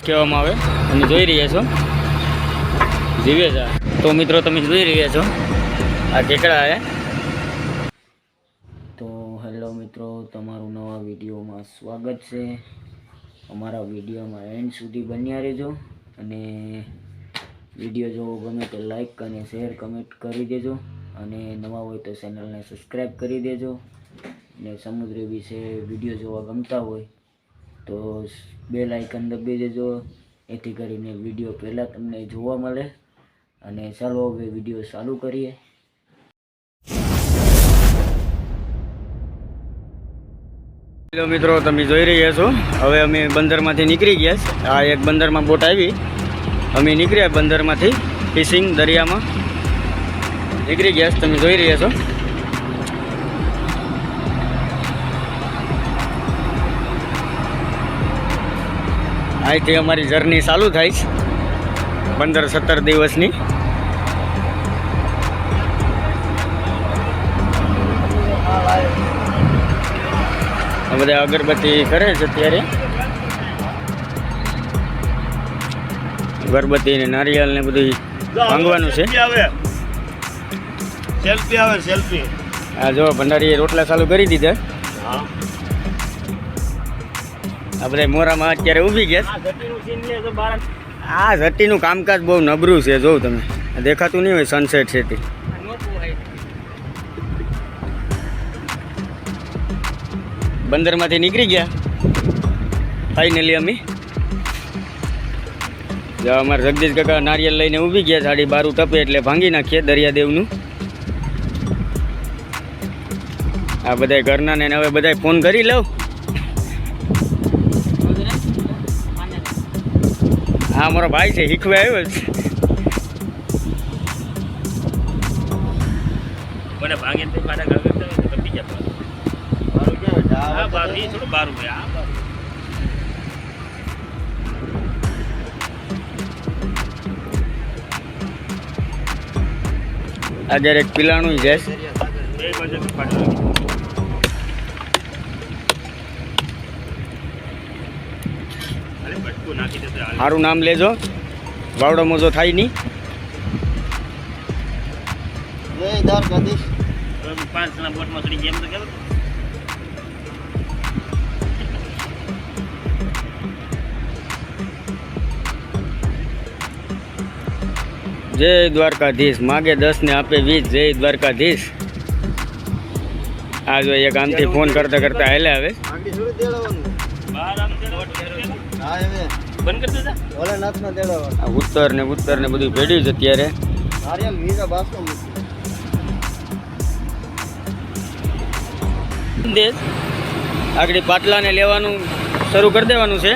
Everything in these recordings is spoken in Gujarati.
કહેવામાં આવે તમે જોઈ રહ્યા છો જીવે છે. તો મિત્રો તમે જોઈ રહ્યા છો આ ઢેકડા છે. તો હેલો મિત્રો, તમારું નવા વિડીયોમાં સ્વાગત છે. અમારા વિડીયોમાં એન્ડ સુધી બન્યા રહેજો અને વિડીયો જોવો ગમે તો લાઈક અને શેર કમેન્ટ કરી દેજો અને નવા હોય તો ચેનલને સબસ્ક્રાઈબ કરી દેજો. અને સમુદ્ર વિશે વિડીયો જોવા ગમતા હોય તો બેલ આઇકન દબાવી દેજો, એથી કરીને વિડીયો પહેલાં તમને જોવા મળે. અને ચાલો હવે વિડીયો ચાલુ કરીએ. હેલો મિત્રો, તમે જોઈ રહ્યા છો હવે અમે બંદરમાંથી નીકળી ગયા. આ એક બંદરમાં બોટ આવી, અમે નીકળ્યા બંદરમાંથી ફિશિંગ દરિયામાં નીકળી ગયા. તમે જોઈ રહ્યા છો અહીંથી અમારી જર્ની ચાલુ થાય છે 15-17 દિવસની. બધા અગરબત્તી કરે છે અત્યારે, અગરબત્તી ને નારિયેળ ને બધું ભાંગવાનું છે. આ જો ભંડારીએ રોટલા ચાલુ કરી દીધા. આ બધા મોરામાં અત્યારે ઊભી ગયા. આ ઝટીનું કામકાજ બહુ નબળું છે, જોઉં તમે દેખાતું નહીં હોય સનસેટ છે તે. બંદરમાંથી નીકળી ગયા ફાઇનલી અમે. અમારા જગદીશ કાકા નારિયેળ લઈને ઊભી ગયા. 12:30 ટપે એટલે ભાંગી નાખીએ દરિયાદેવનું. આ બધા ઘરના ને હવે બધા ફોન કરી લઉં. હા, મારો ભાઈ છે, શીખવા આવ્યો છે. મને ભાંગે તો પાછા ઘર તો બીજા બારું કે આ બારું એ થોડું બારું છે. આ આગળ એક પીલાણું છે. સારું નામ લેજો, વાવડો મોજો થાય નહીં. જય દ્વારકાધીશ, માગે 10 ને આપે 20. જય દ્વારકાધીશ. આ જો એક આમથી ફોન કરતા કરતા હાલે આવે. ઉત્તર ને બધું ભેડ્યું છે અત્યારે. આગળ પાટલાને લેવાનું શરૂ કરી દેવાનું છે.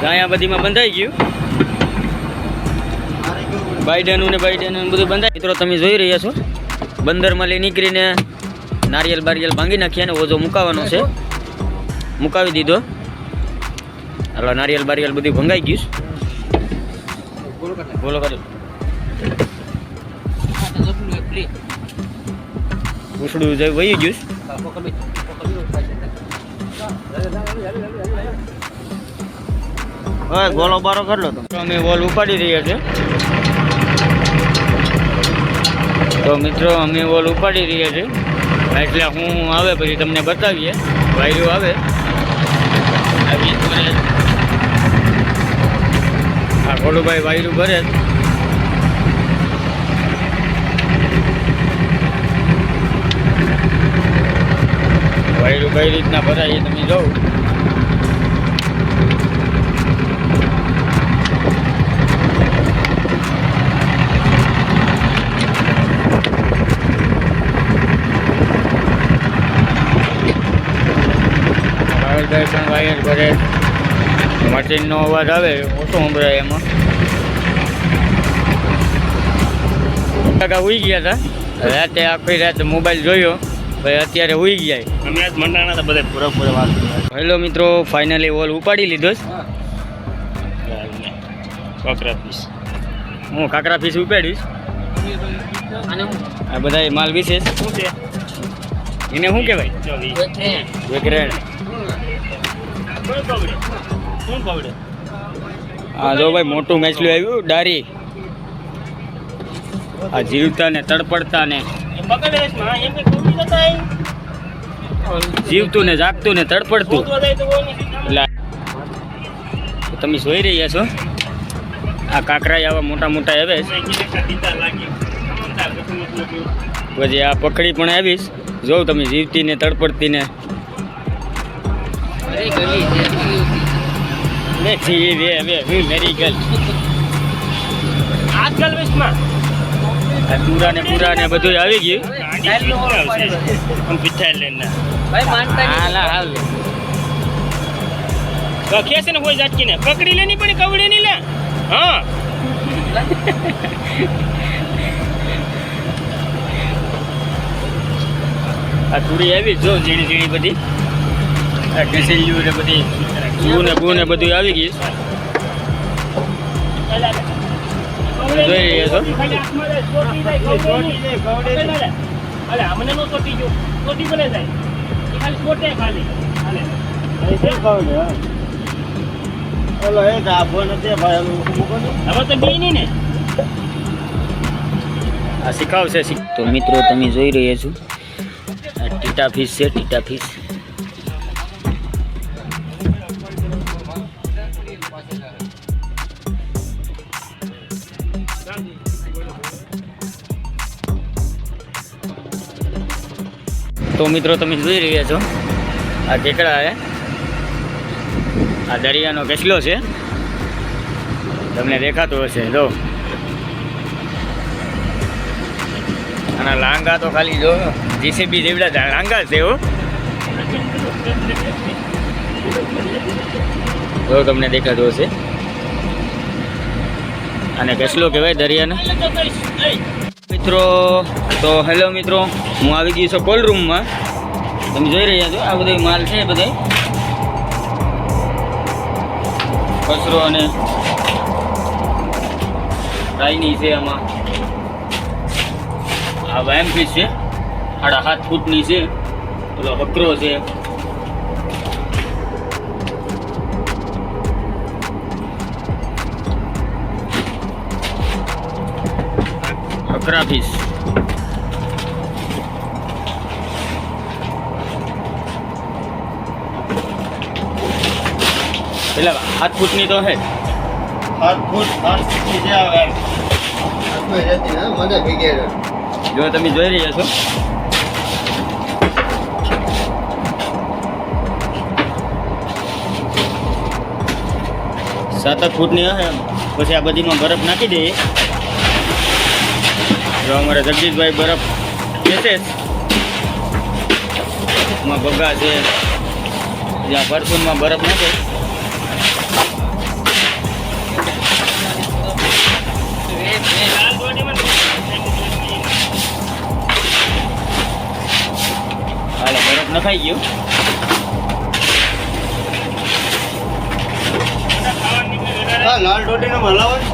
અહીંયા બધીમાં બંધાઈ ગયું. બાઈડેનું ને બધું બંધાય. મિત્રો તમે જોઈ રહ્યા છો બંદરમાં લઈ નીકળીને નારિયેલ ભાંગી નાખ્યા ને ઓજો મુકાવાનો છે. મુકાવી દીધો. હાલો, નારિયેલ બધું ભંગાઈ ગયું. બોલો કરે ઉસડું વહી ગયું. હવે ગોળો બારો કરલો તો અમે વોલ ઉપાડી રહ્યા છે. તો મિત્રો અમે વોલ ઉપાડી રહ્યા છે એટલે હું આવે પછી તમને બતાવીએ. વાયરું આવે આ ખોલુભાઈ વાયરું ભરે. વાયરું કઈ રીતના ભરાય એ તમે જોવો. પણ વાયર ભરે, મશીનનો અવાજ આવે ઓછો સંભળાય એમાં. કાકા ઉઈ ગયા હતા રાતે, આખી રાત મોબાઈલ જોયો, ભાઈ અત્યારે ઉઈ ગયા. અમે આજ મંડાણા હતા બધા પૂરા વાત. હેલો મિત્રો, ફાઇનલી ઓલ ઉપાડી લીધો છે. કાકરા ફીસ હું કાકરા ફીસ ઉપાડીશ. આ બધા માલ વિશેષ શું છે એને શું કહેવાય? વેકરેણ. શું કવડે? આ જો ભાઈ મોટું મેચલું આવ્યું ડારી. આ જીવતા ને તડપડતા ને એ પકડે છે માં એમ કે કવડી નતા આવી. જીવતું ને જાગતું ને તડપડતું. ગોતવા જાય તો ઓની એટલે તમે જોઈ રહ્યા છો આ કાંકરા આવા મોટા મોટા આવે છે. પછી આ પકડી પણ આવીશ. જોઉં તમે જીવતી ને તડપડતી ને મેરી ગલ આજકાલ વેસ્ટમાં પૂરા ને બધું આવી ગયું. હાલ ખેસે ને કોઈ ઝાટકીને પકડી લે નહીં પણ કવડે નહીં લે. હા આ તુરી આવી જો ઝીણી ઝીણી બધી આ કેસેલિયું ને બધી જૂ ને બૂ ને બધું આવી ગયું. જોઈ રહ્યા છો અમને નો ચોટી ગયો ચોટી ભલે જાય એ ખાલી છોટે ખાલી હાલે હવે તો બી નહીં ને આ શીખાવશે. તો મિત્રો તમે જોઈ રહ્યા છો આ ટીટા ફિશ છે. ટીટા ફિશ તો મિત્રો તમે જોઈ રહ્યા છો આ કેકડા છે. આ દરિયાનો કેસલો છે. તમને દેખાતો હશે જો. આના લાંગા તો ખાલી જો જીસીબી જેવડા લાંગા છે હો. જો તમને દેખાતો હશે. આને કેસલો કહેવાય દરિયાને. મિત્રો તો હેલો મિત્રો, હું આવી ગયો છું કોલ્ડ રૂમમાં. તમે જોઈ રહ્યા છો આ બધો માલ છે. બધે કચરો અને રાઈની છે. આમાં આ વાયમ ફિશ છે 7.5 ફૂટની છે. પેલો બકરો છે. બકરા ફિશ પેલા 7 ફૂટની તો હે. 7 ફૂટ 8 ફૂટની છે આવે. મને ભેગે જો તમે જોઈ રહ્યા છો સાત ફૂટની હશે. પછી આ બધીમાં બરફ નાખી દઈએ. જો અમારા જગદીશભાઈ બરફ બેસે એમાં બગા છે. જ્યાં પરસુનમાં બરફ નાખે હાલે બરફ નખાઈ ગયું. લાલ ડોટીનો મલાવટ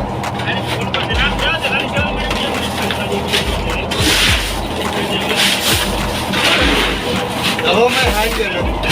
હવે મેં ખાઈ ગયો.